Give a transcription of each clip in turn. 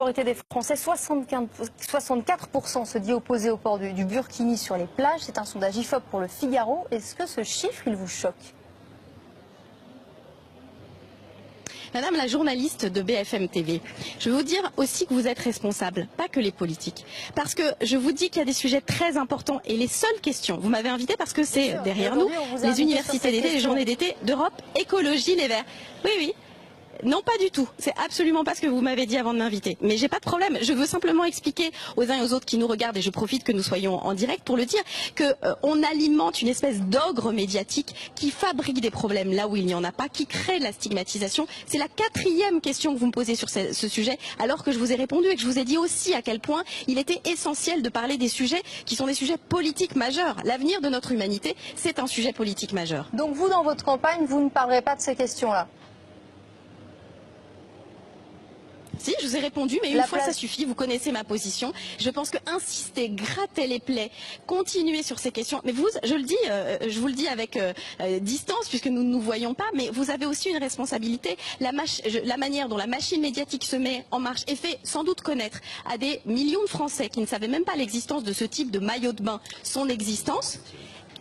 Des Français, 64% se dit opposé au port du burkini sur les plages. C'est un sondage IFOP pour le Figaro. Est-ce que ce chiffre, il vous choque? Madame la journaliste de BFM TV, je veux vous dire aussi que vous êtes responsable, pas que les politiques. Parce que je vous dis qu'il y a des sujets très importants et les seules questions, vous m'avez invité parce que c'est derrière nous, les universités d'été, les journées d'été d'Europe, écologie, les Verts. Oui, oui. Non, pas du tout. C'est absolument pas ce que vous m'avez dit avant de m'inviter. Mais j'ai pas de problème. Je veux simplement expliquer aux uns et aux autres qui nous regardent, et je profite que nous soyons en direct pour le dire, que on alimente une espèce d'ogre médiatique qui fabrique des problèmes là où il n'y en a pas, qui crée de la stigmatisation. C'est la 4e question que vous me posez sur ce sujet, alors que je vous ai répondu et que je vous ai dit aussi à quel point il était essentiel de parler des sujets qui sont des sujets politiques majeurs. L'avenir de notre humanité, c'est un sujet politique majeur. Donc vous, dans votre campagne, vous ne parlerez pas de ces questions-là? Si, je vous ai répondu, mais une fois ça suffit, vous connaissez ma position. Je pense que insister, gratter les plaies, continuer sur ces questions, mais vous, je vous le dis avec distance, puisque nous ne nous voyons pas, mais vous avez aussi une responsabilité. La manière dont la machine médiatique se met en marche et fait sans doute connaître à des millions de Français qui ne savaient même pas l'existence de ce type de maillot de bain, son existence,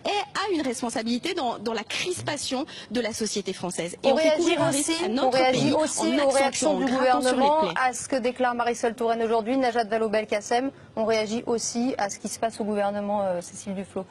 et a une responsabilité dans la crispation de la société française. Et on réagit aussi aux réactions du gouvernement à ce que déclare Marisol Touraine aujourd'hui, Najat Vallaud-Belkacem. On réagit aussi à ce qui se passe au gouvernement, Cécile Duflot.